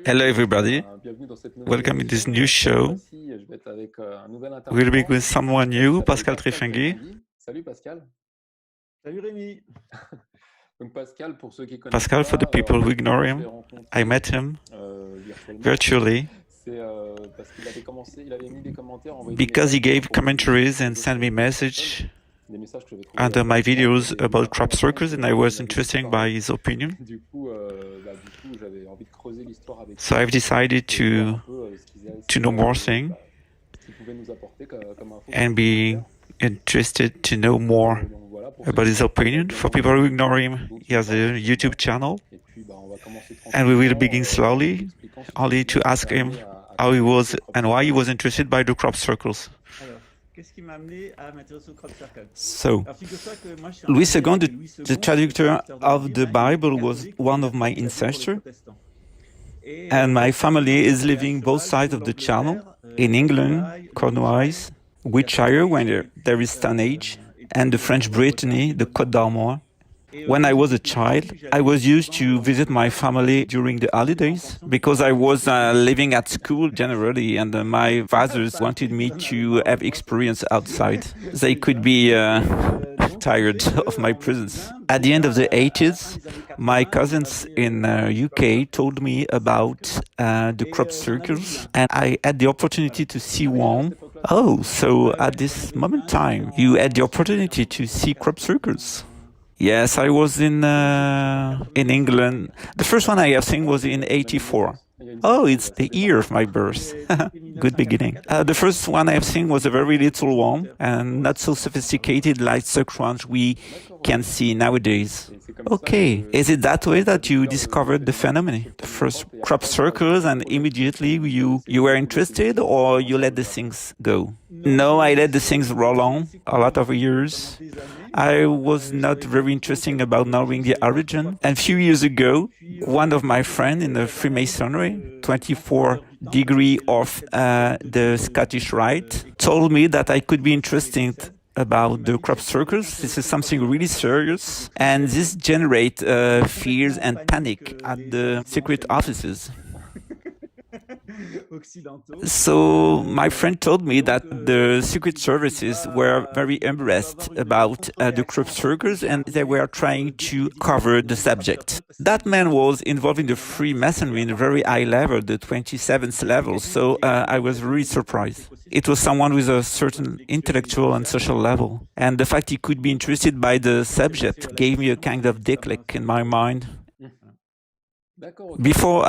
Hello, everybody. Welcome to this new show. We'll be with someone new, Pascal Treffainguy. Salut Pascal. Salut Remy. Donc Pascal, pour ceux qui connaissent Pascal, for the pas, people who ignore on him, s'est rencontrés, I met him virtuellement. virtually C'est parce qu'il avait commencé, il avait mis des commentaires, envoyé because he des gave messages commentaries and sent me message des messages que j'avais trouvés under my videos intéressants, des about crop informations circles, and I dont was il avait interested beaucoup by parlé. his opinion. Du coup, j'avais envie de creuser l'histoire avec So lui I've decided et voir un to peu ce to know more things qu'il pouvait nous apporter comme info and be interested to know more Donc voilà, pour about ceux his qui opinion. bien For people who ignore him, donc he has a YouTube channel, Et puis on va commencer and we will tranquillement, begin slowly, expliquant ce qui only to nous a ask him amené à how he was crop and why he circles. was interested by the crop circles. Alors, qu'est-ce qui m'a amené à m'intéresser au crop circle? So, Alors, figure-toi que moi, je suis Louis un II, Louis the traductor of the Bible, was one of my ancestors, and my family is living both sides of the channel, in England, Cornwall, Wiltshire, when there is Stone Age, and the French Brittany, the Côte d'Armor. When I was a child, I was used to visit my family during the holidays because I was living at school generally, and my fathers wanted me to have experience outside. They could be tired of my presence. At the end of the 80s, my cousins in UK told me about the crop circles, and I had the opportunity to see one. Oh, so at this moment in time, you had the opportunity to see crop circles. Yes, I was in England. The first one I have seen was in '84. Oh, it's the year of my birth. Good beginning. The first one I have seen was a very little one and not so sophisticated like the ones we can see nowadays. Okay, is it that way that you discovered the phenomenon? The first crop circles and immediately you were interested, or you let the things go? No, I let the things roll on a lot of years. I was not very interested about knowing the origin. And a few years ago, one of my friends in the Freemasonry, 24 degree of the Scottish Rite, told me that I could be interested about the crop circles. This is something really serious, and this generates fears and panic at the secret offices. So my friend told me that the secret services were very embarrassed about the crop circles, and they were trying to cover the subject. That man was involved in the Freemasonry in a very high level, the 27th level, so I was really surprised. It was someone with a certain intellectual and social level, and the fact he could be interested by the subject gave me a kind of declic in my mind. Before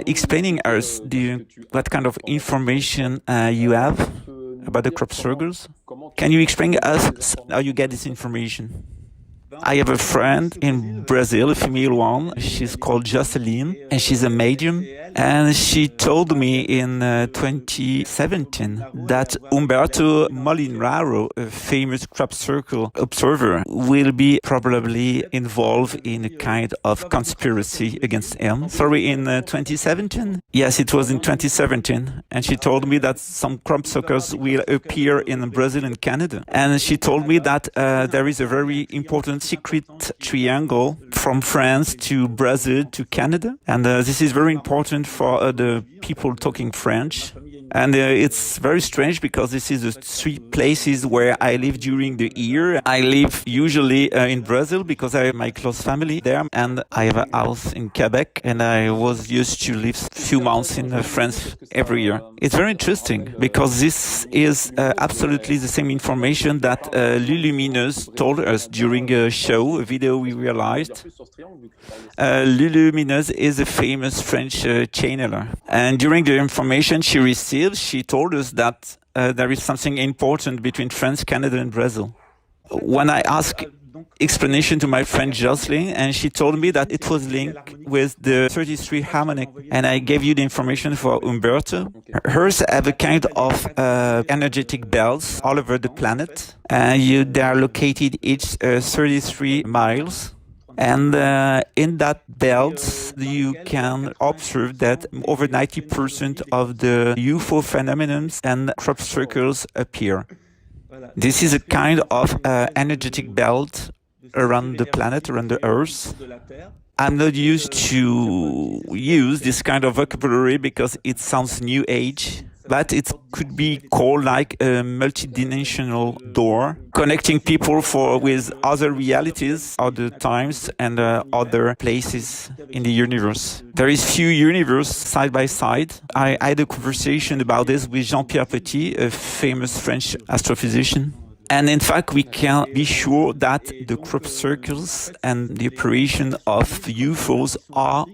explaining us what kind of information you have about the crop circles, can you explain us how you get this information? I have a friend in Brazil, a female one. She's called Jocelyn, and she's a medium. And she told me in 2017 that Umberto Molinaro, a famous crop circle observer, will be probably involved in a kind of conspiracy against him. Sorry, in 2017? Yes, it was in 2017. And she told me that some crop circles will appear in Brazil and Canada. And she told me that there is a very important secret triangle from France to Brazil to Canada. And this is very important for the people talking French. And it's very strange because this is the three places where I live during the year. I live usually in Brazil because I have my close family there, and I have a house in Quebec, and I was used to live a few months in France every year. It's very interesting because this is absolutely the same information that Lulumineuse told us during a show, a video we realized. Lulumineuse is a famous French channeler, and during the information she received, she told us that there is something important between France, Canada, and Brazil. When I asked explanation to my friend Jocelyn, and she told me that it was linked with the 33 harmonic, and I gave you the information for Umberto. Hers have a kind of energetic belts all over the planet. They are located each 33 miles. And in that belt, you can observe that over 90% of the UFO phenomena and crop circles appear. This is a kind of energetic belt around the planet, around the Earth. I'm not used to use this kind of vocabulary because it sounds new age, but it could be called like a multidimensional door, connecting people with other realities, other times, and other places in the universe. There is few universes side by side. I had a conversation about this with Jean-Pierre Petit, a famous French astrophysician. And in fact, we can be sure that the crop circles and the operation of UFOs are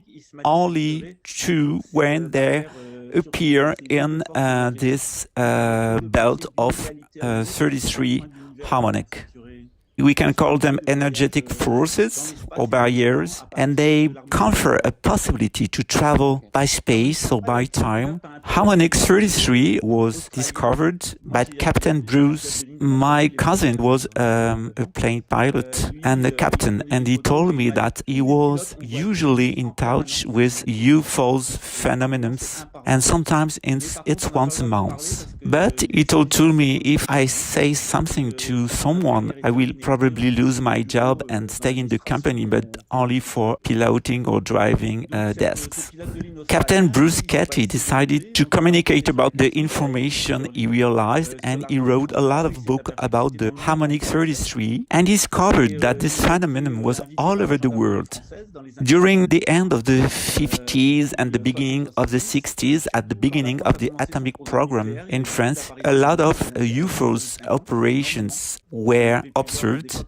only true when they appear in this belt of 33 harmonic. We can call them energetic forces or barriers, and they confer a possibility to travel by space or by time. Harmonic 33 was discovered by Captain Bruce. My cousin was a plane pilot and a captain, and he told me that he was usually in touch with UFOs phenomena, and sometimes it's once a month. But he told me if I say something to someone, I will probably lose my job and stay in the company, but only for piloting or driving desks. Captain Bruce Cathy decided to communicate about the information he realized, and he wrote a lot of books about the harmonic 33 and discovered that this phenomenon was all over the world. During the end of the 50s and the beginning of the 60s, at the beginning of the atomic program in France, a lot of UFOs operations were observed,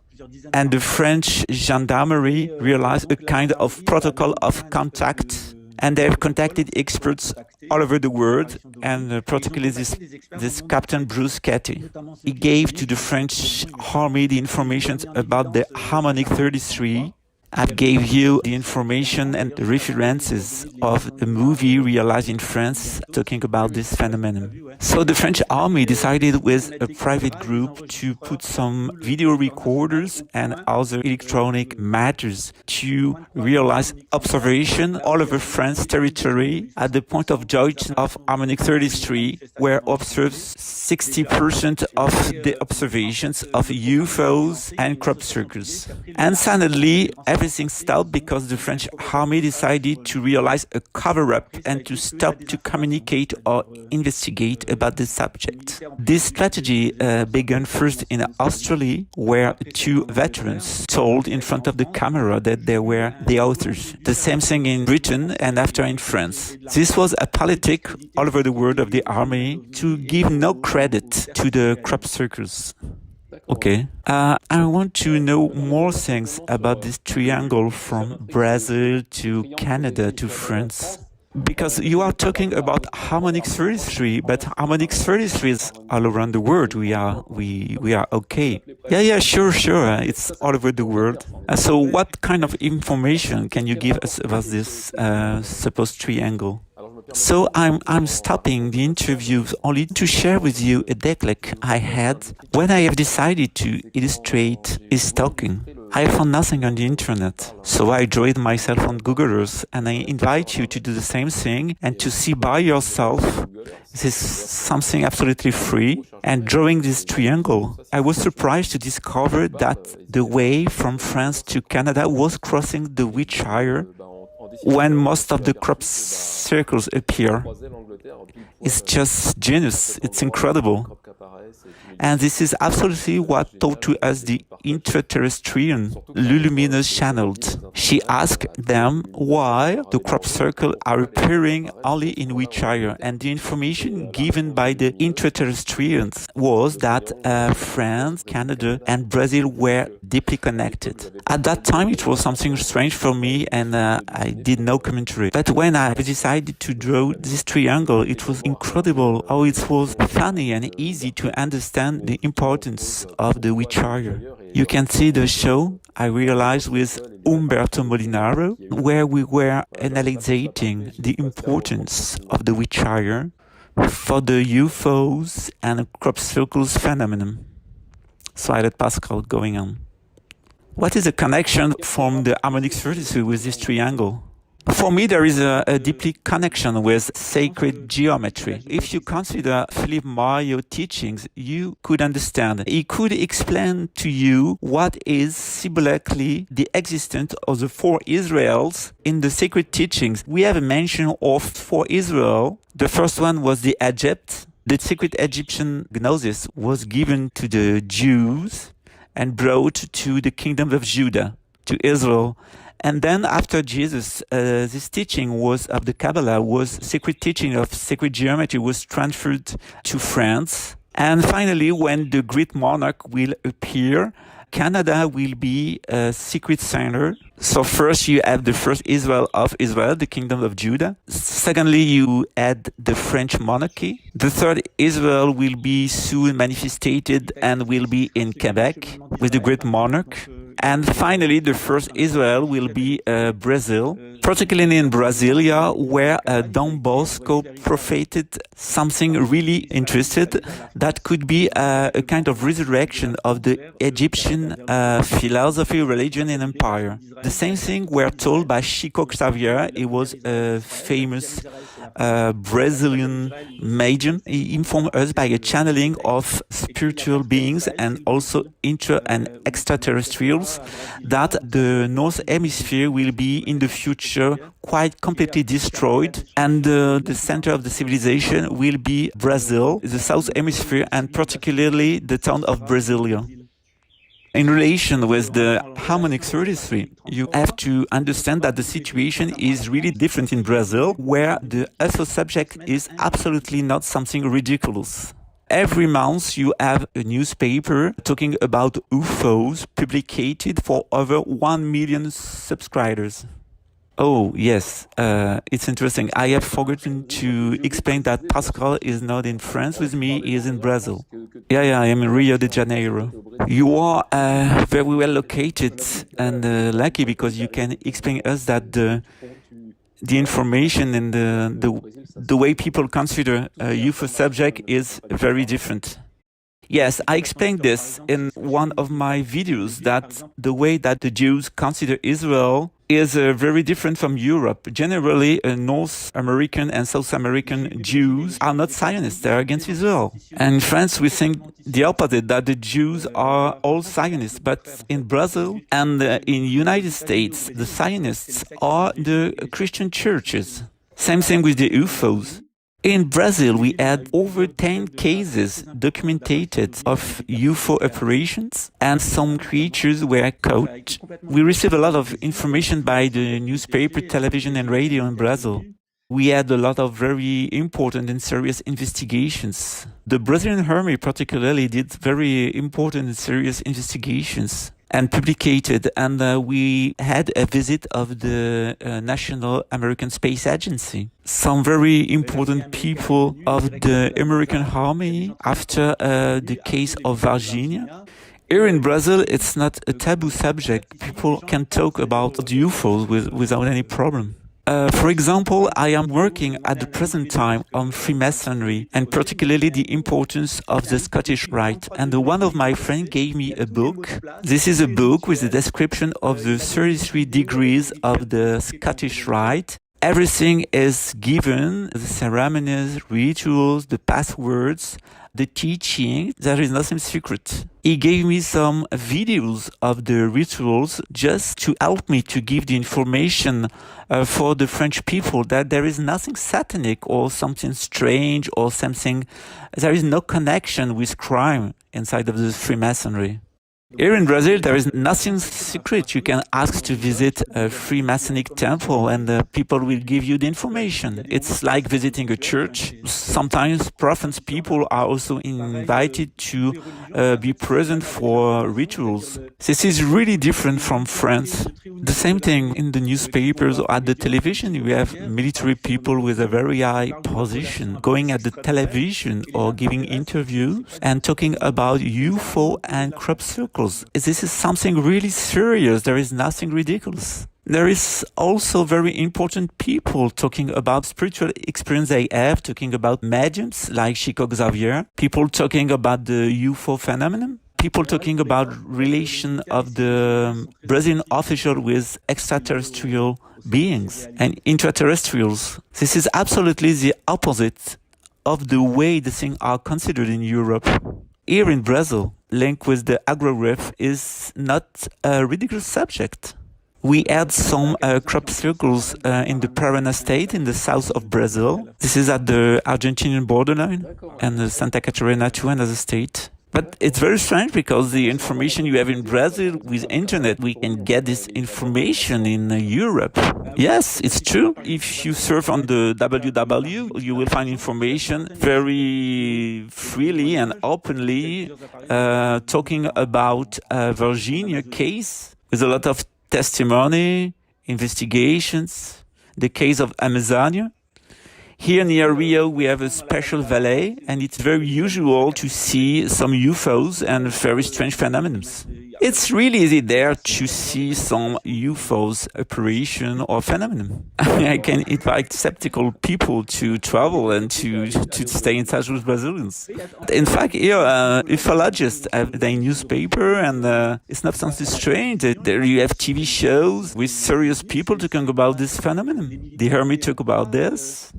and the French gendarmerie realized a kind of protocol of contact, and they've contacted experts all over the world, and particularly this Captain Bruce Cathy. He gave to the French army the information about the harmonic 33. I gave you the information and the references of a movie realized in France talking about this phenomenon. So the French army decided with a private group to put some video recorders and other electronic matters to realize observation all over France territory at the point of junction of harmonic 33, where observed 60% of the observations of UFOs and crop circles. And suddenly, everything stopped because the French army decided to realize a cover-up and to stop to communicate or investigate about the subject. This strategy began first in Australia, where two veterans told in front of the camera that they were the authors. The same thing in Britain and after in France. This was a politic all over the world of the army to give no credit to the crop circles. Okay. I want to know more things about this triangle from Brazil to Canada to France. Because you are talking about harmonic 33, but harmonic 33 is all around the world. We are okay. Yeah, sure. It's all over the world. So what kind of information can you give us about this supposed triangle? So I'm stopping the interview only to share with you a declic I had when I have decided to illustrate his talking. I found nothing on the internet, so I drew it myself on Google Earth, and I invite you to do the same thing and to see by yourself. This is something absolutely free. And drawing this triangle, I was surprised to discover that the way from France to Canada was crossing the Wiltshire when most of the crop circles appear. It's just genius. It's incredible. And this is absolutely what taught to us the intraterrestrian Lumineuse channeled. She asked them why the crop circles are appearing only in Wiltshire, and the information given by the intraterrestrians was that France, Canada, and Brazil were deeply connected. At that time, it was something strange for me, and I did no commentary. But when I decided to draw this triangle, it was incredible how it was funny and easy to understand the importance of the Wiltshire. You can see the show I realized with Umberto Molinaro, where we were analyzing the importance of the Wiltshire for the UFOs and crop circles phenomenon. So I let Pascal going on. What is the connection from the harmonic 32 with this triangle? For me, there is a deeply connection with sacred geometry. If you consider Philippe Mario's teachings, you could understand. He could explain to you what is symbolically the existence of the four Israels in the sacred teachings. We have a mention of four Israel. The first one was the Egypt. The sacred Egyptian gnosis was given to the Jews and brought to the kingdom of Judah, to Israel. And then after Jesus, this teaching was of the Kabbalah, was sacred teaching of sacred geometry was transferred to France. And finally, when the great monarch will appear, Canada will be a secret center. So first you have the first Israel of Israel, the kingdom of Judah. Secondly, you add the French monarchy. The third Israel will be soon manifested and will be in Quebec with the great monarch. And finally, the first Israel will be Brazil, particularly in Brasilia, where Don Bosco propheted something really interesting that could be a kind of resurrection of the Egyptian philosophy, religion, and empire. The same thing were told by Chico Xavier. He was a famous Brazilian medium. He informed us by a channeling of spiritual beings and also intra and extraterrestrials that the North Hemisphere will be in the future quite completely destroyed, and the center of the civilization will be Brazil, the South Hemisphere, and particularly the town of Brasilia. In relation with the harmonic 33, you have to understand that the situation is really different in Brazil, where the UFO subject is absolutely not something ridiculous. Every month you have a newspaper talking about UFOs publicated for over 1 million subscribers. Oh, yes, it's interesting. I have forgotten to explain that Pascal is not in France with me, he is in Brazil. Yeah, I am in Rio de Janeiro. You are very well located and lucky because you can explain us that the information and the way people consider a UFO subject is very different. Yes, I explained this in one of my videos, that the way that the Jews consider Israel is very different from Europe. Generally, North American and South American Jews are not Zionists, they are against Israel. And in France, we think the opposite, that the Jews are all Zionists. But in Brazil and in the United States, the Zionists are the Christian churches. Same thing with the UFOs. In Brazil, we had over 10 cases documented of UFO operations, and some creatures were caught. We received a lot of information by the newspaper, television, and radio in Brazil. We had a lot of very important and serious investigations. The Brazilian Army particularly did very important and serious investigations and publicated, and we had a visit of the National American Space Agency. Some very important people of the American Army after the case of Virginia. Here in Brazil, it's not a taboo subject. People can talk about the UFOs without any problem. For example, I am working at the present time on Freemasonry, and particularly the importance of the Scottish Rite. And one of my friends gave me a book. This is a book with a description of the 33 degrees of the Scottish Rite. Everything is given, the ceremonies, rituals, the passwords, the teaching. There is nothing secret. He gave me some videos of the rituals just to help me to give the information for the French people that there is nothing satanic or something strange or something. There is no connection with crime inside of the Freemasonry. Here in Brazil, there is nothing secret. You can ask to visit a Freemasonic temple and people will give you the information. It's like visiting a church. Sometimes province people are also invited to be present for rituals. This is really different from France. The same thing in the newspapers or at the television. You have military people with a very high position going at the television or giving interviews and talking about UFO and crop circles. This is something really serious. There is nothing ridiculous. There is also very important people talking about spiritual experience they have, talking about mediums like Chico Xavier, people talking about the UFO phenomenon, people talking about relation of the Brazilian official with extraterrestrial beings and intraterrestrials. This is absolutely the opposite of the way the things are considered in Europe. Here in Brazil, link with the agrograph is not a ridiculous subject. We had some crop circles in the Paraná state in the south of Brazil. This is at the Argentinian borderline, and Santa Catarina too, another state. But it's very strange because the information you have in Brazil with internet, we can get this information in Europe. Yes, it's true. If you surf on the www, you will find information very freely and openly talking about a Virginia case with a lot of testimony, investigations, the case of Amazonia. Here near Rio, we have a special valley, and it's very usual to see some UFOs and very strange phenomena. It's really easy there to see some UFOs apparition or phenomenon. I can invite skeptical people to travel and to stay in touch with Brazilians. In fact, here, ufologists have their newspaper, and it's not something strange. There you have TV shows with serious people talking about this phenomenon. The Remy talk about this.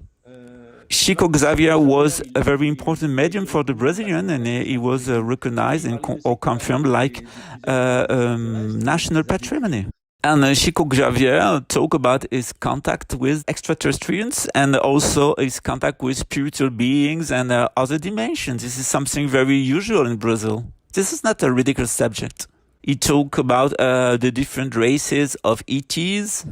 Chico Xavier was a very important medium for the Brazilian, and he was recognized and or confirmed like national patrimony. And Chico Xavier talked about his contact with extraterrestrials and also his contact with spiritual beings and other dimensions. This is something very usual in Brazil. This is not a ridiculous subject. He talked about the different races of ETs.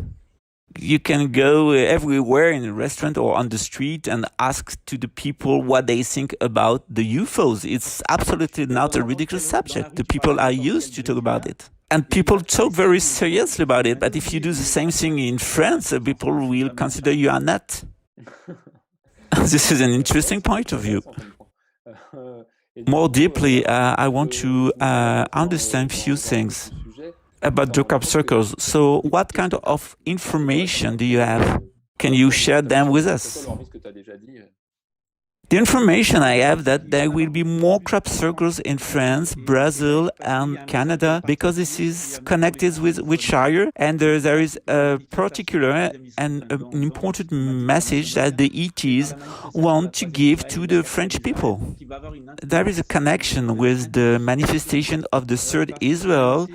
You can go everywhere in a restaurant or on the street and ask to the people what they think about the UFOs. It's absolutely not a ridiculous subject. The people are used to talk about it. And people talk very seriously about it. But if you do the same thing in France, people will consider you are not. This is an interesting point of view. More deeply, I want to understand a few things about the crop circles. So what kind of information do you have? Can you share them with us? The information I have that there will be more crop circles in France, Brazil and Canada because this is connected with Wiltshire, and there is a particular and an important message that the ETs want to give to the French people. There is a connection with the manifestation of the third Israel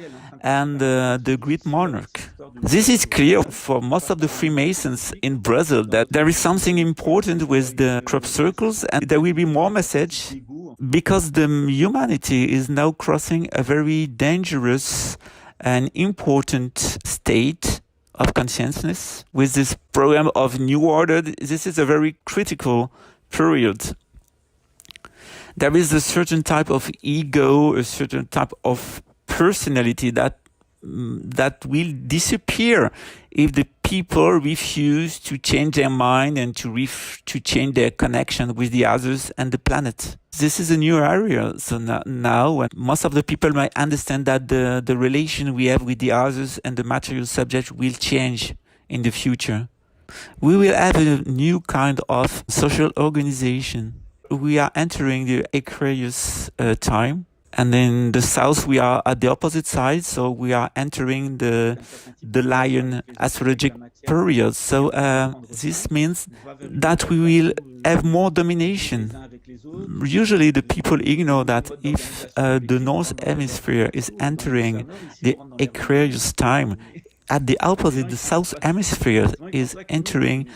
and the great monarch. This is clear for most of the Freemasons in Brazil that there is something important with the crop circles, and there will be more message because the humanity is now crossing a very dangerous and important state of consciousness with this program of New Order. This is a very critical period. There is a certain type of ego, a certain type of personality that will disappear if the people refuse to change their mind and to change their connection with the others and the planet. This is a new area. So now most of the people might understand that the relation we have with the others and the material subject will change in the future. We will have a new kind of social organization. We are entering the Aquarius time. And in the south, we are at the opposite side, so we are entering the Lion astrologic period. So this means that we will have more domination. Usually the people ignore that if the North Hemisphere is entering the Aquarius time, at the opposite, the South Hemisphere is entering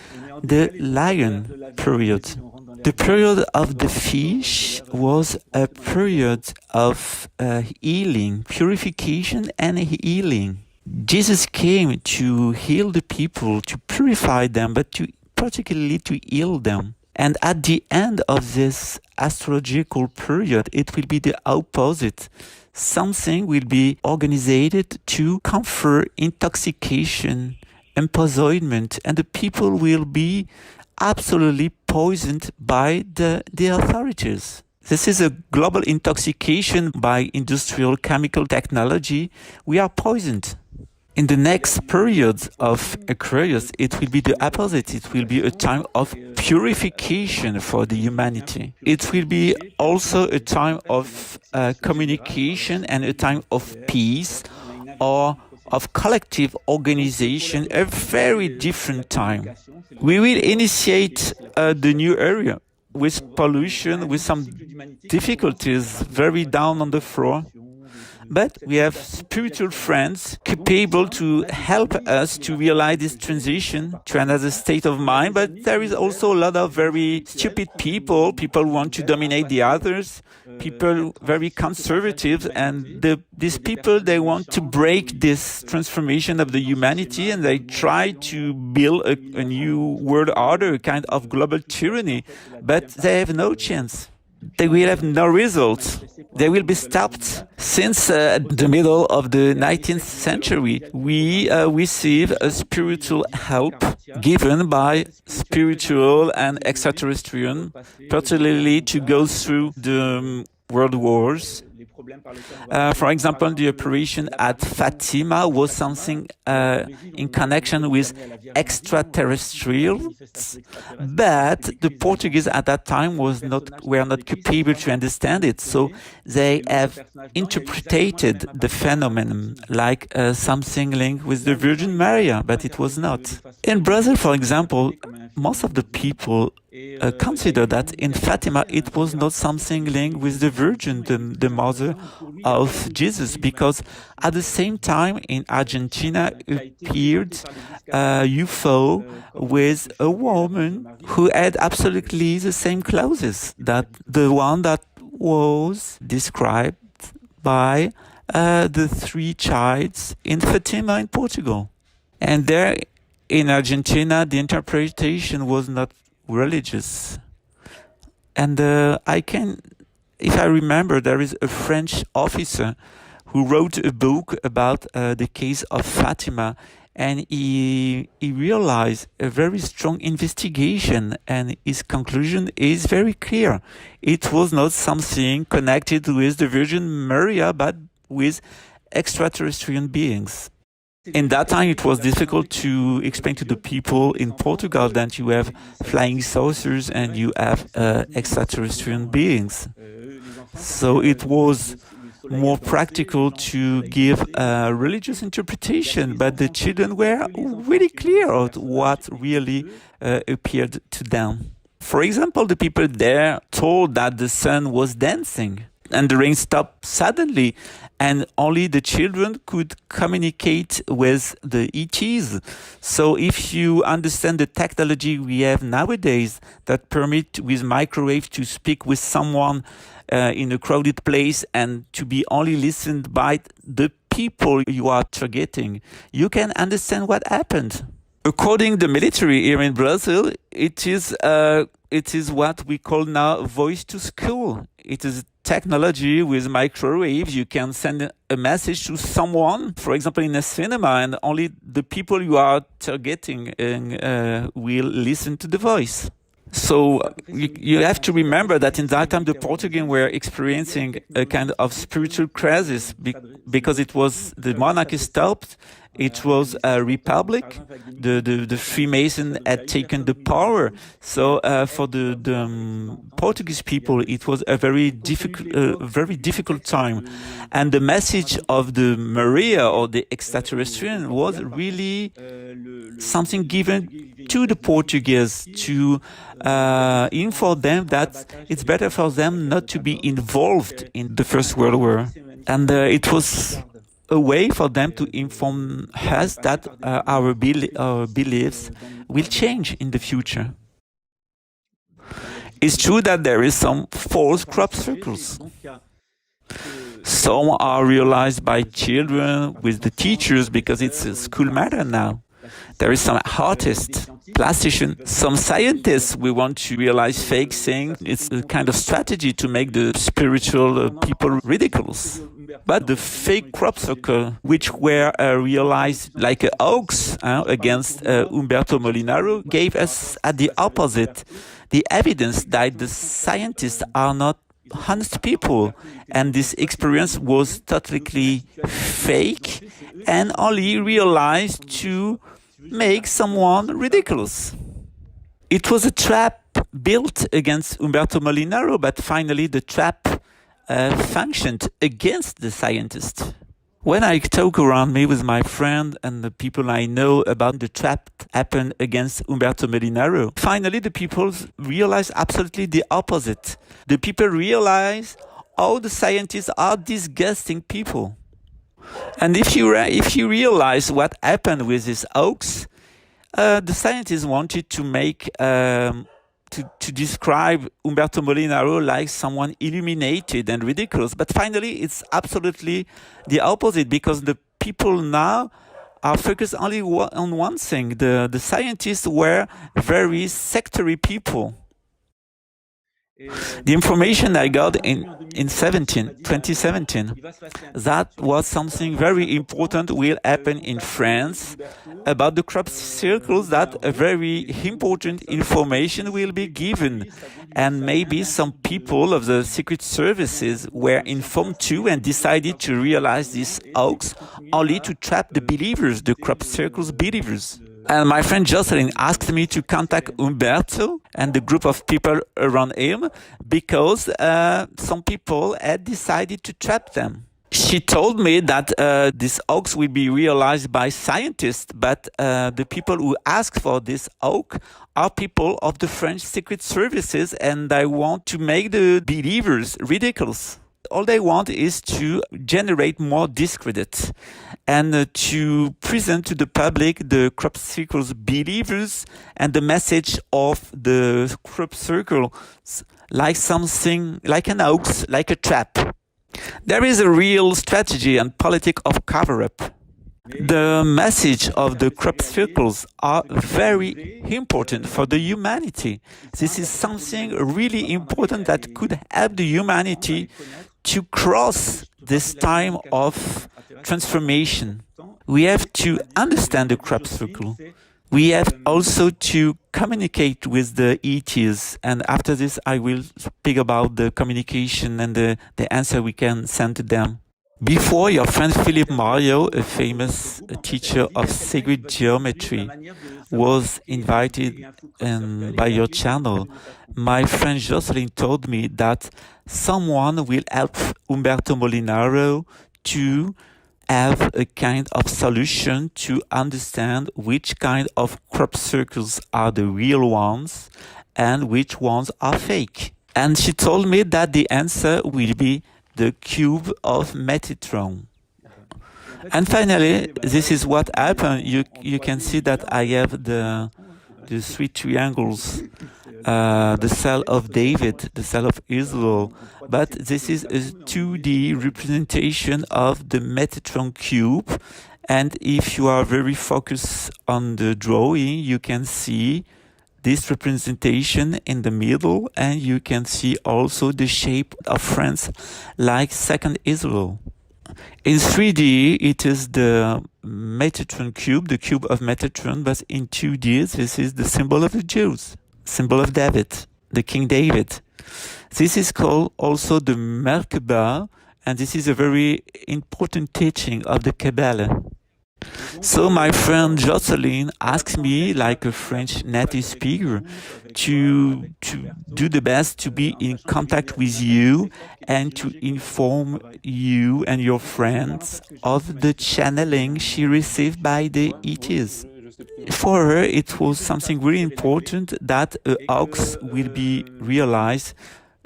the Lion period. The period of the fish was a period of healing, purification and healing. Jesus came to heal the people, to purify them, but particularly to heal them. And at the end of this astrological period, it will be the opposite. Something will be organized to confer intoxication, empoisonment, and the people will be absolutely poisoned by the authorities. This is a global intoxication by industrial chemical technology. We are poisoned. In the next period of Aquarius, it will be the opposite. It will be a time of purification for the humanity. It will be also a time of communication and a time of peace or of collective organization a very different time. We will initiate the new area with pollution, with some difficulties, very down on the floor. But we have spiritual friends capable to help us to realize this transition to another state of mind. But there is also a lot of very stupid people who want to dominate the others, people very conservative, and these people, they want to break this transformation of the humanity, and they try to build a new world order, a kind of global tyranny, but they have no chance. They will have no results. They will be stopped. Since the middle of the 19th century, we receive a spiritual help given by spiritual and extraterrestrial, particularly to go through the world wars. For example, the operation at Fatima was something in connection with extraterrestrials, but the Portuguese at that time were not capable to understand it, so they have interpreted the phenomenon like something linked with the Virgin Maria, but it was not. In Brazil, for example, most of the people consider that in Fatima it was not something linked with the Virgin, the mother of Jesus, because at the same time in Argentina appeared a UFO with a woman who had absolutely the same clothes that the one that was described by the three childs in Fatima in Portugal. And there in Argentina the interpretation was not religious. And if I remember, there is a French officer who wrote a book about the case of Fatima, and he realized a very strong investigation, and his conclusion is very clear. It was not something connected with the Virgin Maria, but with extraterrestrial beings. In that time, it was difficult to explain to the people in Portugal that you have flying saucers and you have extraterrestrial beings. So it was more practical to give a religious interpretation, but the children were really clear of what really appeared to them. For example, the people there told that the sun was dancing and the rain stopped suddenly, and only the children could communicate with the ETs. So if you understand the technology we have nowadays that permit with microwave to speak with someone in a crowded place and to be only listened by the people you are targeting, you can understand what happened. According to the military here in Brazil, it is what we call now voice to school. It is technology with microwaves. You can send a message to someone, for example, in a cinema, and only the people you are targeting will listen to the voice. So you have to remember that in that time the Portuguese were experiencing a kind of spiritual crisis because it was the monarchy stopped. It was a republic. The Freemason had taken the power. So for the Portuguese people, it was a very difficult time. And the message of the Maria or the extraterrestrial was really something given to the Portuguese to inform them that it's better for them not to be involved in the First World War. And it was a way for them to inform us that our beliefs will change in the future. It's true that there is some false crop circles. Some are realized by children with the teachers because it's a school matter now. There is some artists, plasticians, some scientists. We want to realize fake things. It's a kind of strategy to make the spiritual people ridiculous. But the fake crop circle, which were realized like a hoax against Umberto Molinaro, gave us at the opposite the evidence that the scientists are not honest people, and this experience was totally fake and only realized to make someone ridiculous. It was a trap built against Umberto Molinaro, but finally the trap functioned against the scientist. When I talk around me with my friend and the people I know about the trap happened against Umberto Molinaro, finally the people realize absolutely the opposite. The people realize all the scientists are disgusting people. And if you realize what happened with this hoax, the scientists wanted to make to describe Umberto Molinaro like someone illuminated and ridiculous. But finally, it's absolutely the opposite, because the people now are focused only on one thing. The scientists were very sectary people. The information I got in 2017, that was something very important will happen in France about the crop circles, that a very important information will be given. And maybe some people of the secret services were informed too and decided to realize this hoax only to trap the believers, the crop circles believers. And my friend Jocelyn asked me to contact Umberto and the group of people around him because some people had decided to trap them. She told me that this hoax will be realized by scientists, but the people who ask for this hoax are people of the French secret services, and they want to make the believers ridiculous. All they want is to generate more discredit and to present to the public the crop circles believers and the message of the crop circles like something, like an hoax, like a trap. There is a real strategy and politic of cover-up. The message of the crop circles are very important for the humanity. This is something really important that could help the humanity to cross this time of transformation. We have to understand the crop circle. We have also to communicate with the ETs, and after this I will speak about the communication and the answer we can send to them. Before, your friend Philippe Mario, a famous teacher of sacred geometry, was invited by your channel. My friend Jocelyn told me that someone will help Umberto Molinaro to have a kind of solution to understand which kind of crop circles are the real ones and which ones are fake. And she told me that the answer will be the cube of Metatron. And finally, this is what happened. You can see that I have the three triangles, the cell of David, the cell of Israel, but this is a 2D representation of the Metatron cube. And if you are very focused on the drawing, you can see this representation in the middle, and you can see also the shape of France like second Israel. In 3D, it is the Metatron cube, the cube of Metatron, but in 2D, this is the symbol of the Jews, symbol of David, the King David. This is called also the Merkaba, and this is a very important teaching of the Kabbalah. So my friend Jocelyn asked me, like a French native speaker, to do the best to be in contact with you and to inform you and your friends of the channeling she received by the ETs. For her, it was something really important that a hoax will be realized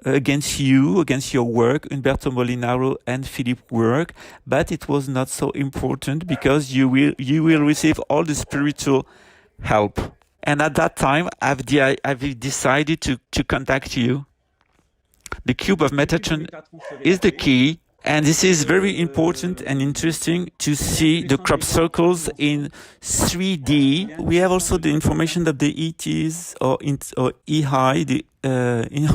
against you, against your work, Umberto Molinaro and Philippe work, but it was not so important because you will receive all the spiritual help. And at that time, I've decided to contact you. The cube of Metatron is the key, and this is very important and interesting to see the crop circles in 3D. We have also the information that the ETs or EI,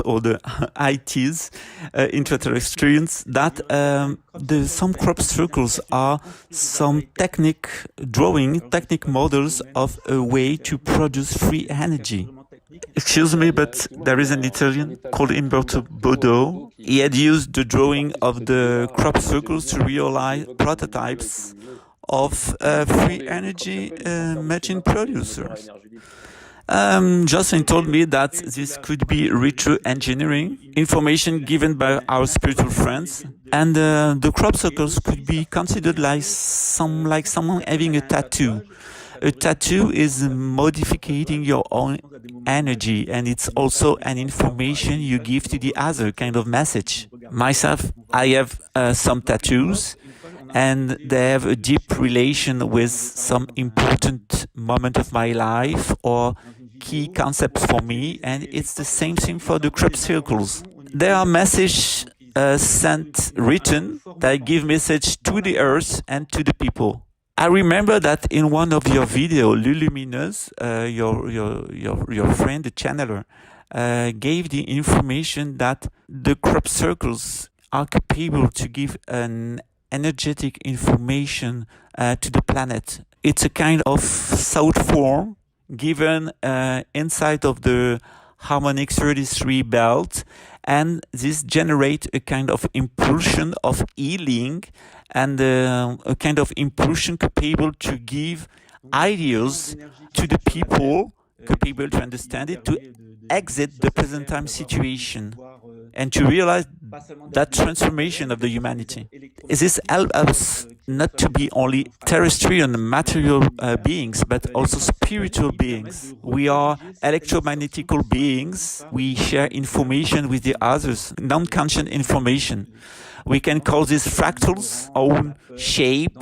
or the ITs, intraterrestrians, that some crop circles are some technic models of a way to produce free energy. Excuse me, but there is an Italian called Umberto Bodo. He had used the drawing of the crop circles to realize prototypes of free energy machine producers. Jocelyn told me that this could be retro engineering, information given by our spiritual friends, and the crop circles could be considered like someone having a tattoo. A tattoo is modifying your own energy, and it's also an information you give to the other, kind of message. Myself, I have some tattoos, and they have a deep relation with some important moment of my life or key concepts for me, and it's the same thing for the crop circles. There are messages written that give message to the earth and to the people. I remember that in one of your videos, Luminous, your friend, the channeler, gave the information that the crop circles are capable to give an energetic information to the planet. It's a kind of thought form given inside of the harmonic 33 belt, and this generates a kind of impulsion of healing and a kind of impulsion capable to give ideas to the people, capable to understand it, to exit the present time situation and to realize that transformation of the humanity. This helps us not to be only terrestrial and material beings, but also spiritual beings. We are electromagnetical beings. We share information with the others, non-conscious information. We can call these fractals own shape,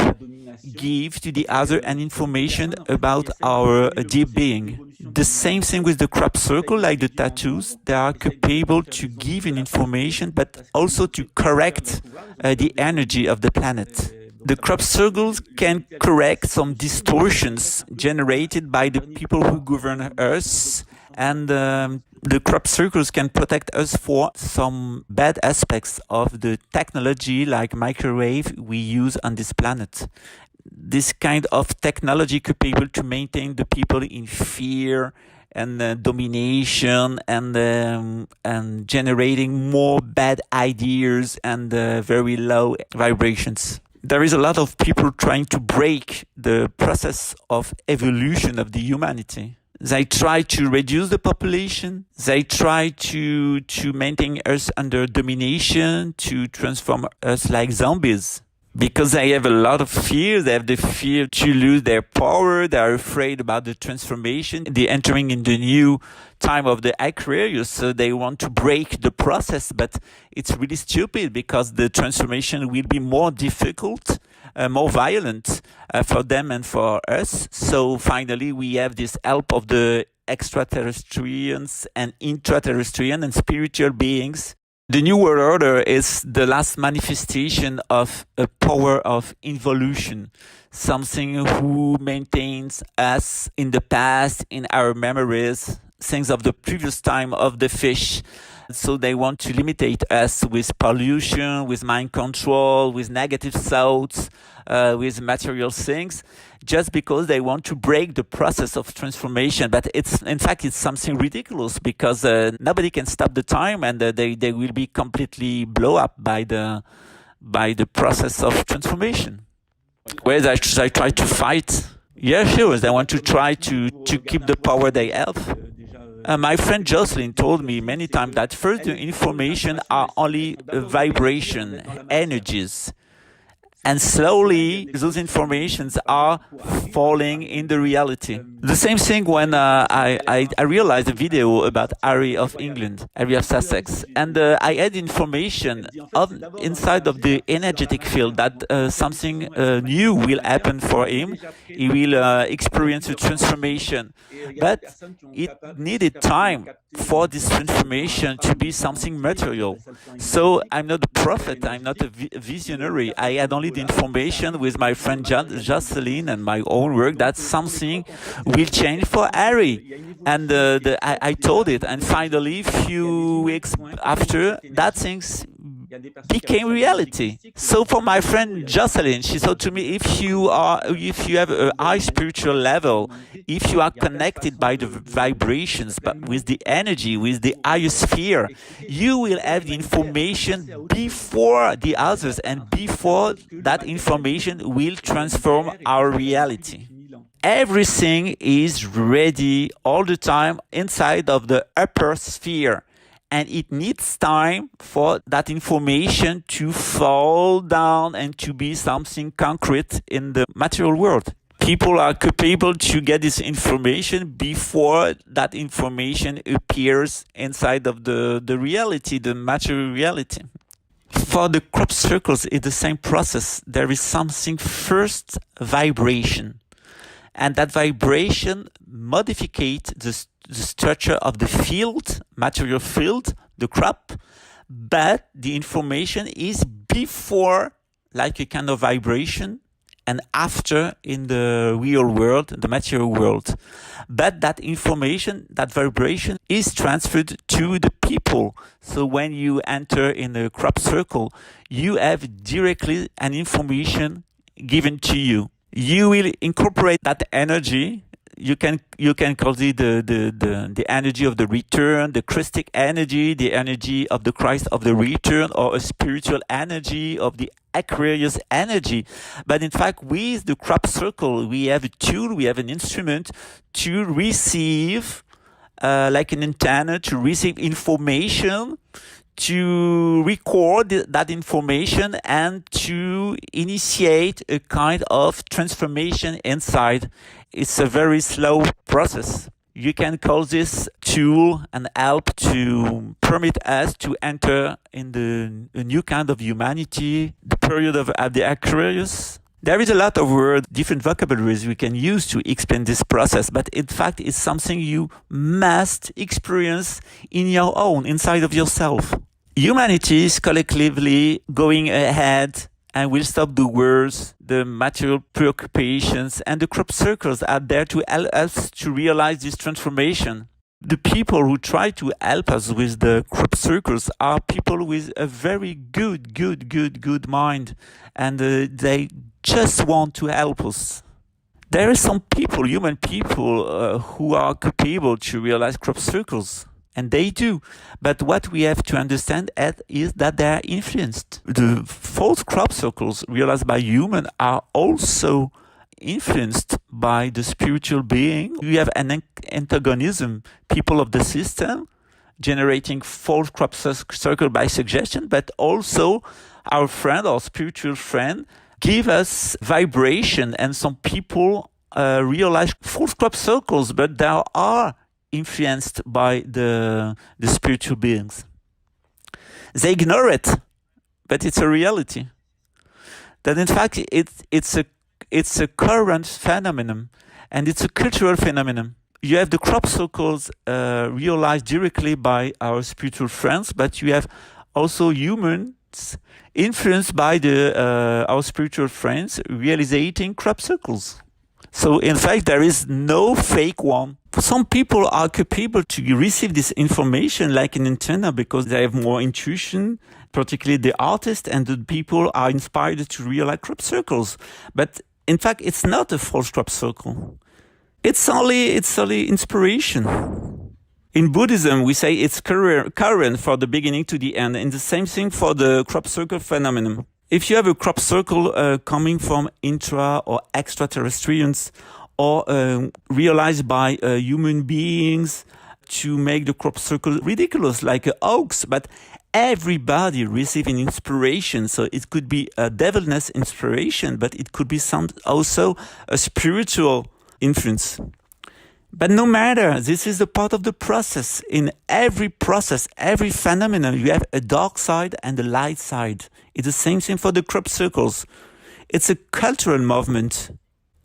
give to the other an information about our deep being. The same thing with the crop circle, like the tattoos. They are capable to give an information, but also to correct the energy of the planet. The crop circles can correct some distortions generated by the people who govern Earth, and the crop circles can protect us for some bad aspects of the technology like microwave we use on this planet. This kind of technology capable to maintain the people in fear and domination and generating more bad ideas and very low vibrations. There is a lot of people trying to break the process of evolution of the humanity. They try to reduce the population. They try to maintain us under domination, to transform us like zombies. Because they have a lot of fear. They have the fear to lose their power. They are afraid about the transformation. They're entering in the new time of the Aquarius, so they want to break the process, but it's really stupid because the transformation will be more difficult, more violent for them and for us. So finally we have this help of the extraterrestrians and intraterrestrian and spiritual beings. The New World Order is the last manifestation of a power of evolution, something who maintains us in the past, in our memories, things of the previous time of the fish. So they want to limitate us with pollution, with mind control, with negative thoughts, with material things, just because they want to break the process of transformation. But in fact, it's something ridiculous because nobody can stop the time, and they will be completely blown up by the process of transformation. Whereas I try to fight. Yeah, sure. They want to try to keep the power they have. My friend Jocelyn told me many times that first the information are only vibration, energies. And slowly, those informations are falling in the reality. The same thing when I realized a video about Harry of England, Harry of Sussex, and I had information inside of the energetic field that something new will happen for him. He will experience a transformation, but it needed time for this transformation to be something material. So I'm not a prophet, I'm not a visionary. I had only the information with my friend Jocelyn and my own work that something will change for Harry. And I told it, and finally, few weeks after, that things became reality. So for my friend Jocelyn, she said to me, if you have a high spiritual level, if you are connected by the vibrations, but with the energy, with the iosphere, you will have the information before the others, and before that information will transform our reality. everything is ready all the time inside of the upper sphere. And it needs time for that information to fall down and to be something concrete in the material world. People are capable to get this information before that information appears inside of the reality, the material reality. For the crop circles, it's the same process. There is something first vibration. And that vibration modifies the structure of the field, material field, the crop, but the information is before, like a kind of vibration, and after in the real world, the material world. But that information, that vibration is transferred to the people. So when you enter in a crop circle, you have directly an information given to you. You will incorporate that energy. You can call it the energy of the return, the Christic energy, the energy of the Christ of the return, or a spiritual energy of the Aquarius energy. But in fact, with the crop circle, we have a tool, we have an instrument to receive, like an antenna, to receive information, to record that information, and to initiate a kind of transformation inside. It's a very slow process. You can call this tool and help to permit us to enter in a new kind of humanity, the period of the Aquarius. There is a lot of words, different vocabularies we can use to explain this process, but in fact it's something you must experience in your own, inside of yourself. Humanity is collectively going ahead and will stop the wars, the material preoccupations, and the crop circles are there to help us to realize this transformation. The people who try to help us with the crop circles are people with a very good mind, and they just want to help us. There are some people, human people, who are capable to realize crop circles. And they do. But what we have to understand is that they are influenced. The false crop circles realized by humans are also influenced by the spiritual being. We have an antagonism, people of the system, generating false crop circle by suggestion, but also our friend, our spiritual friend, give us vibration, and some people realize false crop circles, but there are influenced by the spiritual beings. They ignore it, but it's a reality. That in fact it's a current phenomenon, and it's a cultural phenomenon. You have the crop circles realized directly by our spiritual friends, but you have also humans influenced by our spiritual friends realizing crop circles. So in fact, there is no fake one. Some people are capable to receive this information like an antenna because they have more intuition, particularly the artists, and the people are inspired to realize crop circles. But in fact, it's not a false crop circle. It's only inspiration. In Buddhism, we say it's current for the beginning to the end, and the same thing for the crop circle phenomenon. If you have a crop circle coming from intra or extraterrestrials, or realized by human beings to make the crop circle ridiculous, like a hoax, but everybody receiving inspiration. So it could be a devilness inspiration, but it could be also a spiritual influence. But no matter, this is a part of the process. In every process, every phenomenon, you have a dark side and a light side. It's the same thing for the crop circles. It's a cultural movement.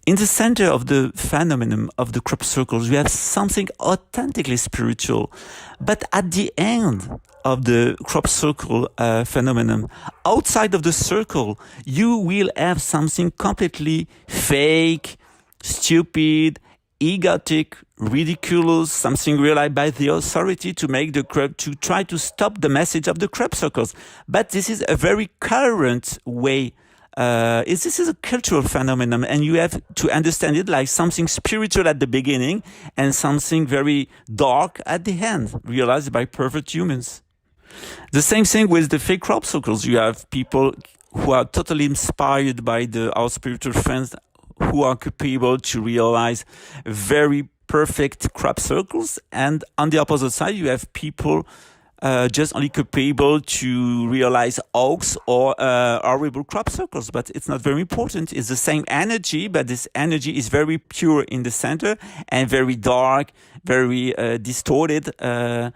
In the center of the phenomenon of the crop circles, you have something authentically spiritual. But at the end of the crop circle phenomenon, outside of the circle, you will have something completely fake, stupid, egotic, ridiculous, something realized by the authority to make the crop, to try to stop the message of the crop circles. But this is a very current way. This is a cultural phenomenon, and you have to understand it like something spiritual at the beginning and something very dark at the end, realized by perfect humans. The same thing with the fake crop circles. You have people who are totally inspired by our spiritual friends who are capable to realize very perfect crop circles, and on the opposite side, you have people just only capable to realize oaks or horrible crop circles. But it's not very important. It's the same energy, but this energy is very pure in the center and very dark, very distorted at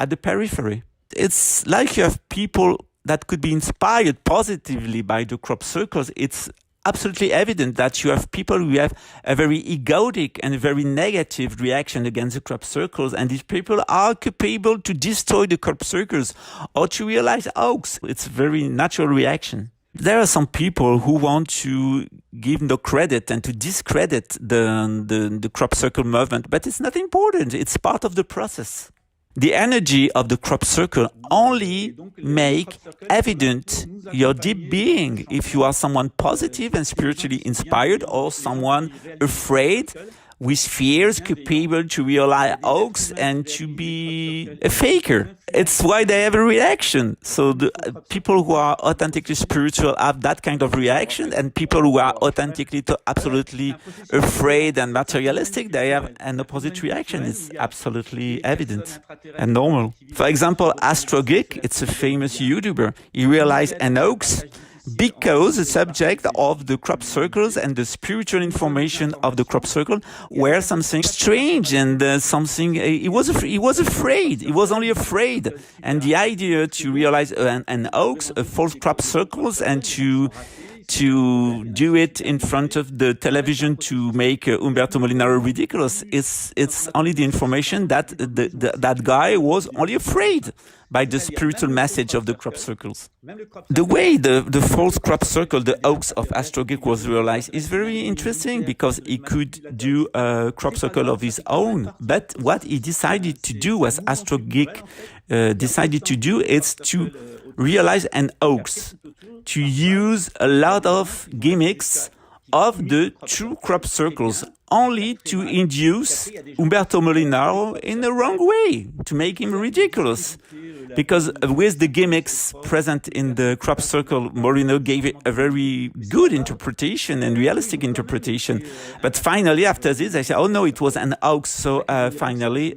the periphery. It's like you have people that could be inspired positively by the crop circles. It's absolutely evident that you have people who have a very egoic and a very negative reaction against the crop circles, and these people are capable to destroy the crop circles or to realize oaks. It's a very natural reaction. There are some people who want to give no credit and to discredit the crop circle movement, but it's not important. It's part of the process. The energy of the crop circle only make evident your deep being. If you are someone positive and spiritually inspired, or someone afraid with fears, capable to realize oaks and to be a faker. It's why they have a reaction. So the people who are authentically spiritual have that kind of reaction, and people who are authentically absolutely afraid and materialistic, they have an opposite reaction. It's absolutely evident and normal. For example, Astrogeek, it's a famous YouTuber. He realized an oaks because the subject of the crop circles and the spiritual information of the crop circle were something strange and something he was afraid. He was only afraid, and the idea to realize an oaks, a false crop circles, and to do it in front of the television to make Umberto Molinaro ridiculous. It's only the information that that guy was only afraid by the spiritual message of the crop circles. The way the false crop circle, the oaks of Astrogeek, was realized is very interesting, because he could do a crop circle of his own. But what he decided to do, was Astrogeek decided to do, is to realize an oaks, to use a lot of gimmicks of the true crop circles, only to induce Umberto Molinaro in the wrong way, to make him ridiculous. Because with the gimmicks present in the crop circle, Molinaro gave it a very good interpretation and realistic interpretation. But finally, after this, I said, oh no, it was an oaks. So finally,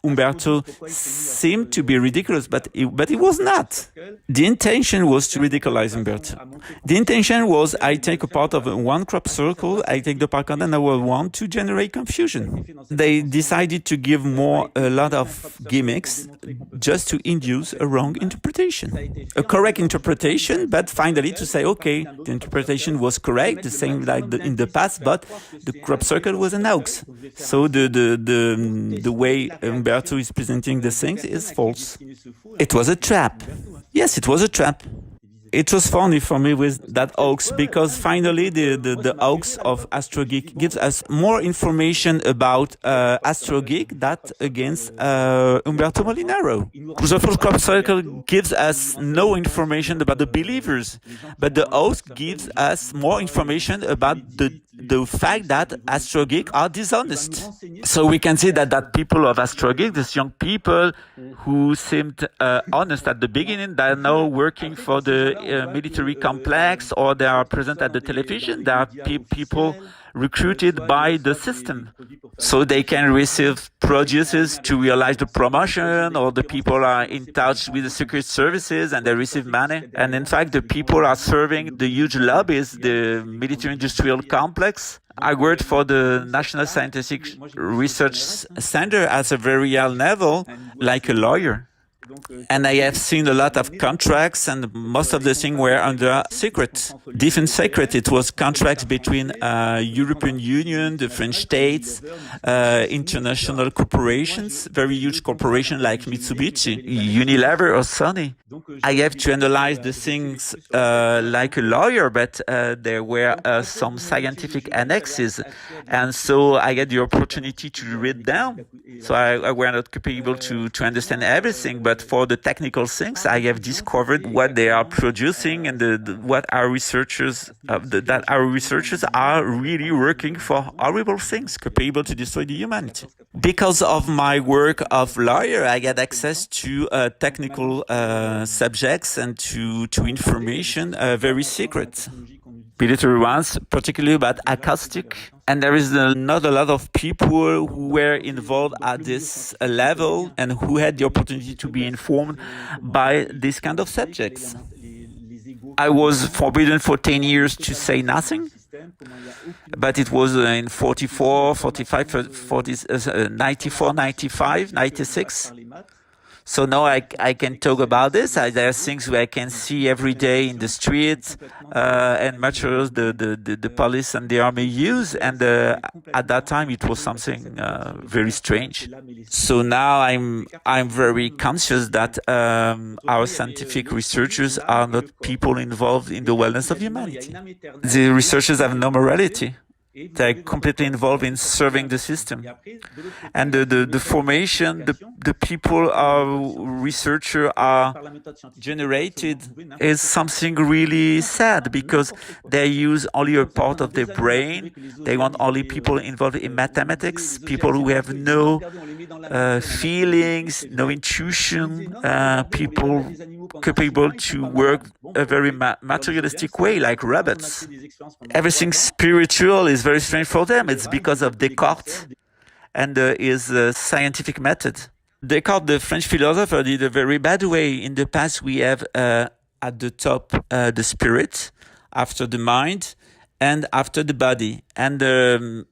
Umberto seemed to be ridiculous, but it was not. The intention was to ridiculize Umberto. The intention was, I take a part of one crop circle, I take the part, and I will want to generate confusion. They decided to give a lot of gimmicks just to induce a wrong interpretation. A correct interpretation, but finally to say, okay, the interpretation was correct, the same like in the past, but the crop circle was an oaks. So the way Umberto is presenting the things is false. It was a trap. Yes, it was a trap. It was funny for me with that oaks, because finally the oaks of Astrogeek gives us more information about Astrogeek than against Umberto Molinaro. The false crop circle gives us no information about the believers, but the oaks gives us more information about the fact that Astrogeek are dishonest. So we can see that people of Astrogeek, these young people who seemed honest at the beginning, they are now working for the military complex, or they are present at the television. They are people recruited by the system, so they can receive producers to realize the promotion, or the people are in touch with the secret services and they receive money. And in fact, the people are serving the huge lobbies, the military-industrial complex. I worked for the National Scientific Research Center at a very high level, like a lawyer. And I have seen a lot of contracts, and most of the things were under secret, defense secret. It was contracts between European Union, the French states, international corporations, very huge corporations like Mitsubishi, Unilever, or Sony. I have to analyze the things like a lawyer, but there were some scientific annexes, and so I had the opportunity to read them. So I were not capable to understand everything, but for the technical things, I have discovered what they are producing, and what our researchers that our researchers are really working for horrible things, capable to destroy the humanity. Because of my work of lawyer, I get access to technical subjects and to information very secret. military ones, particularly about acoustic. And there is not a lot of people who were involved at this level and who had the opportunity to be informed by this kind of subjects. I was forbidden for 10 years to say nothing, but it was in 44, 45, 40, 94, 95, 96. So now I can talk about this. There are things where I can see every day in the streets and materials the police and the army use. And at that time, it was something very strange. So now I'm very conscious that our scientific researchers are not people involved in the wellness of humanity. The researchers have no morality. They're completely involved in serving the system. And the formation, the people researchers are generated is something really sad, because they use only a part of their brain. They want only people involved in mathematics, people who have no feelings, no intuition, people capable to work a very materialistic way, like robots. Everything spiritual is very strange for them. It's because of Descartes and his scientific method. Descartes, the French philosopher, did a very bad way. In the past, we have at the top the spirit, after the mind, and after the body. And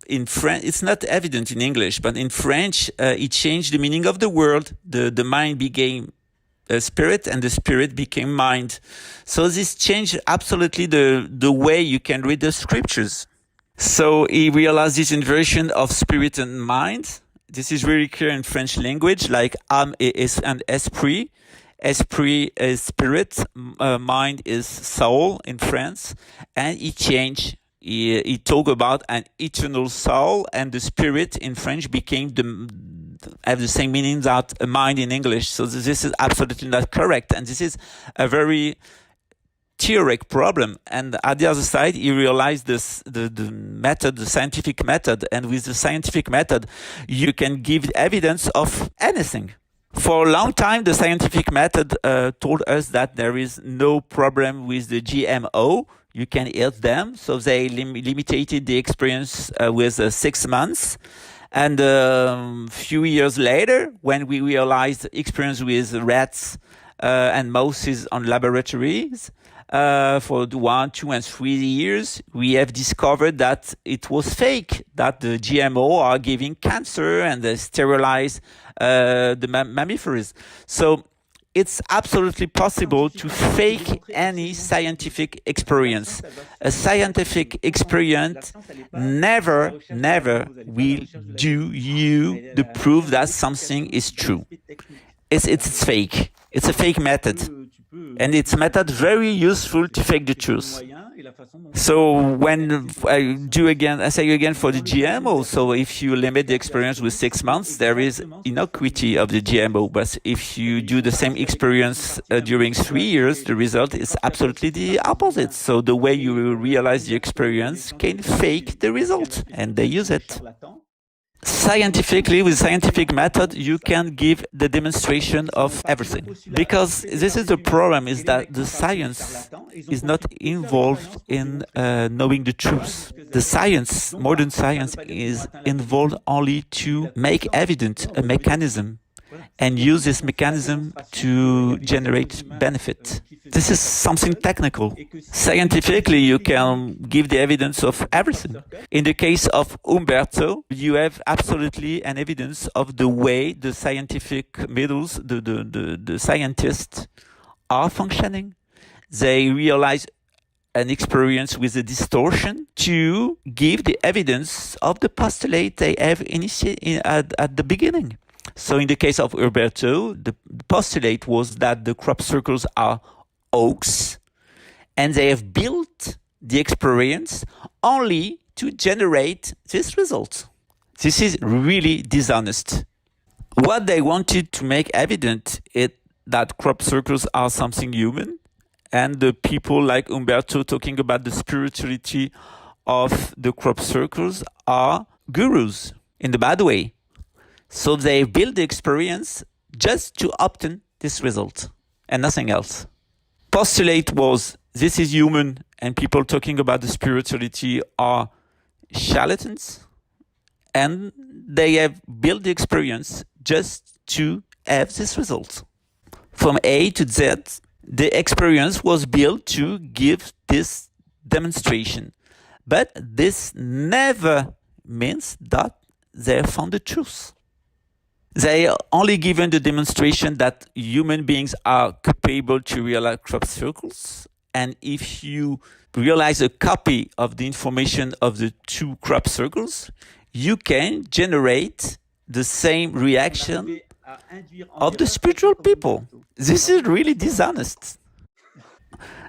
in French, it's not evident in English, but in French, it changed the meaning of the word. The mind became spirit, and the spirit became mind. So this changed absolutely the way you can read the scriptures. So he realized this inversion of spirit and mind. This is very clear in French language, like âme and esprit. Esprit is spirit, mind is soul in France. And he changed. He talked about an eternal soul, and the spirit in French became have the same meaning that a mind in English. So this is absolutely not correct. And this is a very theoretic problem. And at the other side, he realized the method, the scientific method. And with the scientific method, you can give evidence of anything. For a long time, the scientific method told us that there is no problem with the GMO. You can eat them. So they limited the experience with 6 months. And a few years later, when we realized experience with rats and mouses on laboratories, for 1, 2, and 3 years, we have discovered that it was fake, that the GMO are giving cancer and they sterilize the mammifers. So it's absolutely possible to fake any scientific experience. A scientific experience never will do you the proof that something is true. It's fake. It's a fake method. And it's a method very useful to fake the truth. So when I say again for the GMO, so if you limit the experience with 6 months, there is innocuity of the GMO. But if you do the same experience during 3 years, the result is absolutely the opposite. So the way you realize the experience can fake the result, and they use it. Scientifically, with scientific method, you can give the demonstration of everything. Because this is the problem, is that the science is not involved in knowing the truth. The science, modern science, is involved only to make evident a mechanism and use this mechanism to generate benefit. This is something technical. Scientifically, you can give the evidence of everything. In the case of Umberto, you have absolutely an evidence of the way the scientific methods, the scientists are functioning. They realize an experience with a distortion to give the evidence of the postulate they have at the beginning. So in the case of Umberto, the postulate was that the crop circles are oaks, and they have built the experience only to generate this result. This is really dishonest. What they wanted to make evident is that crop circles are something human, and the people like Umberto talking about the spirituality of the crop circles are gurus in the bad way. So they build the experience just to obtain this result and nothing else. Postulate was this is human, and people talking about the spirituality are charlatans, and they have built the experience just to have this result. From A to Z, the experience was built to give this demonstration. But this never means that they found the truth. They are only given the demonstration that human beings are capable to realize crop circles. And if you realize a copy of the information of the two crop circles, you can generate the same reaction of the spiritual people. This is really dishonest.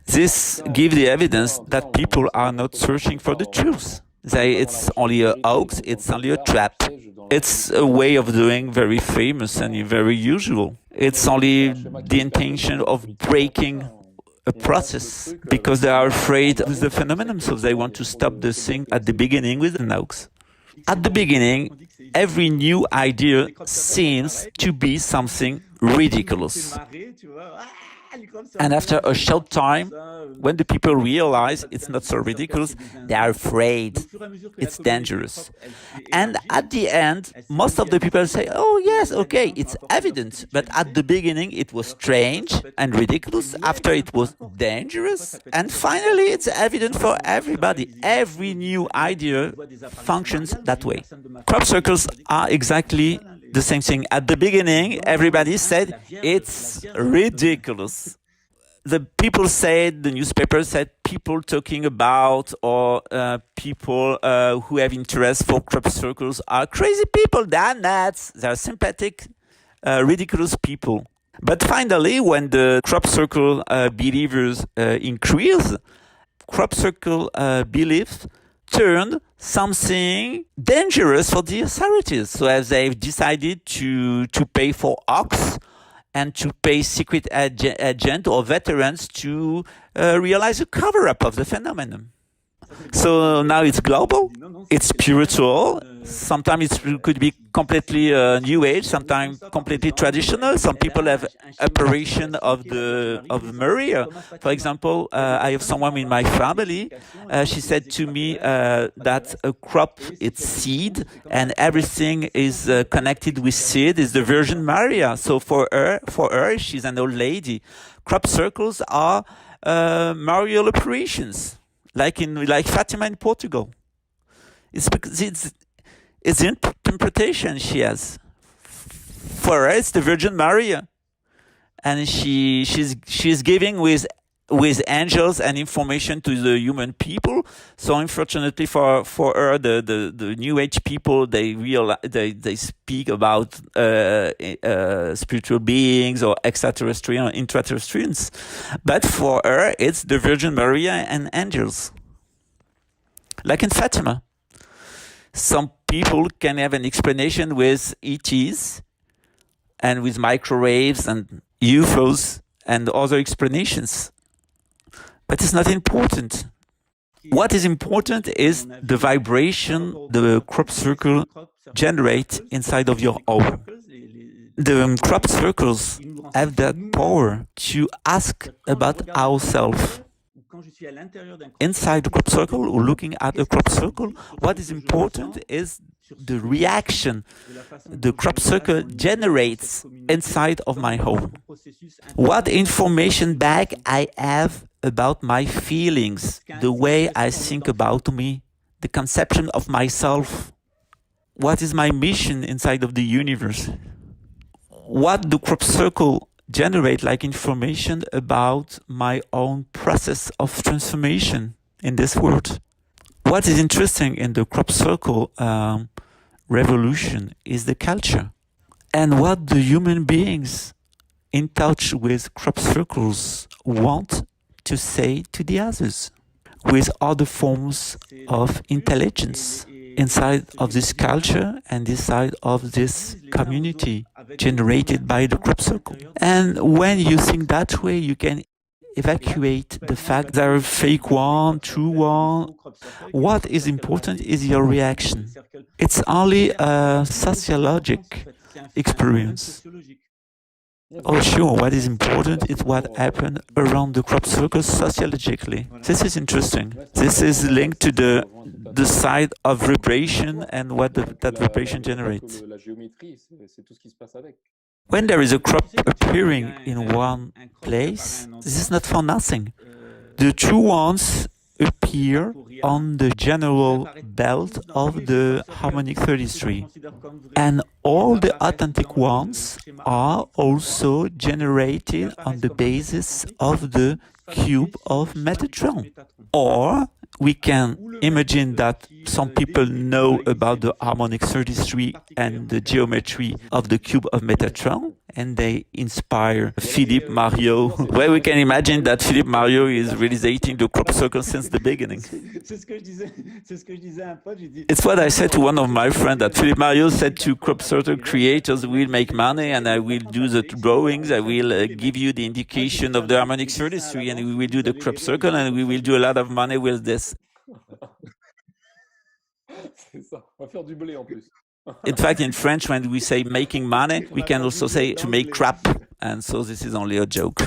This gives the evidence that people are not searching for the truth. It's only a hoax, it's only a trap. It's a way of doing very famous and very usual. It's only the intention of breaking a process because they are afraid of the phenomenon, so they want to stop the thing at the beginning with an hoax. At the beginning, every new idea seems to be something ridiculous. And after a short time, when the people realize it's not so ridiculous, they are afraid. It's dangerous. And at the end, most of the people say, oh yes, okay, it's evident. But at the beginning, it was strange and ridiculous. After it was dangerous. And finally, it's evident for everybody. Every new idea functions that way. Crop circles are exactly the same thing. At the beginning, everybody said it's ridiculous. The people said, the newspaper said, people talking about or people who have interest for crop circles are crazy people. They are nuts. They are sympathetic, ridiculous people. But finally, when the crop circle believers increase, crop circle beliefs turned something dangerous for the authorities. So as they've decided to pay for ox and to pay secret agent or veterans to realize a cover-up of the phenomenon. So now it's global, it's spiritual, sometimes it could be completely new age, sometimes completely traditional. Some people have apparition of Maria. For example, I have someone in my family, she said to me that a crop, it's seed, and everything is connected with seed, is the Virgin Maria. So for her, she's an old lady. Crop circles are Marial apparitions. Like Fatima in Portugal. It's because it's the interpretation she has. For her, it's the Virgin Maria, and she's giving with angels and information to the human people. So unfortunately for her, the New Age people, they speak about spiritual beings or extraterrestrial, intraterrestrials. But for her, it's the Virgin Maria and angels. Like in Fatima. Some people can have an explanation with ETs and with microwaves and UFOs and other explanations. But it's not important. What is important is the vibration the crop circle generates inside of your aura. The crop circles have that power to ask about ourselves. Inside the crop circle or looking at the crop circle, what is important is the reaction the crop circle generates inside of my home. What information back I have about my feelings, the way I think about me, the conception of myself. What is my mission inside of the universe? What the crop circle generate like information about my own process of transformation in this world. What is interesting in the crop circle revolution is the culture. And what the human beings in touch with crop circles want to say to the others with other forms of intelligence inside of this culture and inside of this community generated by the crop circle. And when you think that way, you can evacuate the fact there are fake one, true one. What is important is your reaction. It's only a sociologic experience. Oh, sure. What is important is what happened around the crop circles sociologically. This is interesting. This is linked to the side of vibration and what that vibration generates. La géométrie, c'est tout ce qui se passe avec. When there is a crop appearing in one place, this is not for nothing. The true ones appear on the general belt of the harmonic 33, and all the authentic ones are also generated on the basis of the cube of Metatron. Or we can imagine that some people know about the harmonic 33 and the geometry of the cube of Metatron, and they inspire Philippe Mario, where we can imagine that Philippe Mario is realizing the crop circle since the beginning. It's what I said to one of my friends, that Philippe Mario said to crop circle creators, we'll make money and I will do the drawings, I will give you the indication of the harmonic 33 and we will do the crop circle and we will do a lot of money with this. C'est ça, on va faire du blé en plus. In fact, in French, when we say making money, we can also say to make crap. And so this is only a joke.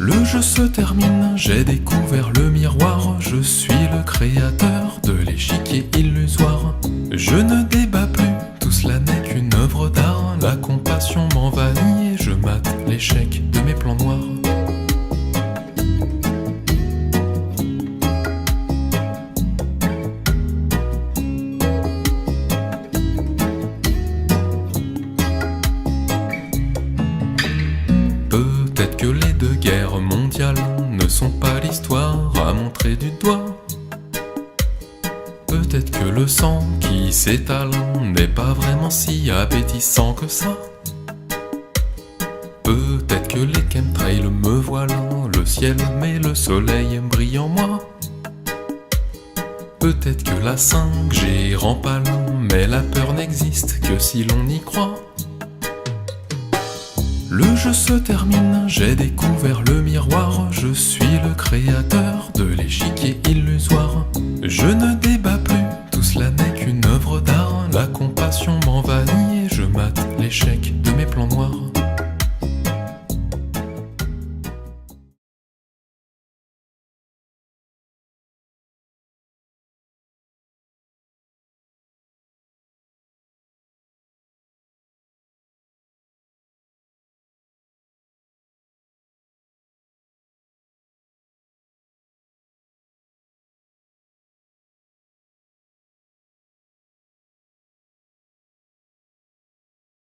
Le jeu se termine, j'ai découvert le miroir, je suis le créateur de l'échiquier illusoire. Je ne débat plus, tout cela n'est qu'une œuvre d'art, la compassion m'envahit et je mate l'échec de mes plans noirs. Peut-être que les deux guerres mondiales ne sont pas l'histoire à montrer du doigt. Peut-être que le sang qui s'étale n'est pas vraiment si appétissant que ça. Peut-être que les chemtrails me voilent le ciel, mais le soleil brille en moi. Peut-être que la 5G rend pâle, mais la peur n'existe que si l'on y croit. Le jeu se termine, j'ai découvert le miroir, je suis le créateur de l'échiquier illusoire. Je ne débat plus, tout cela n'est qu'une œuvre d'art, la compassion m'envahit et je mate l'échec de mes plans noirs.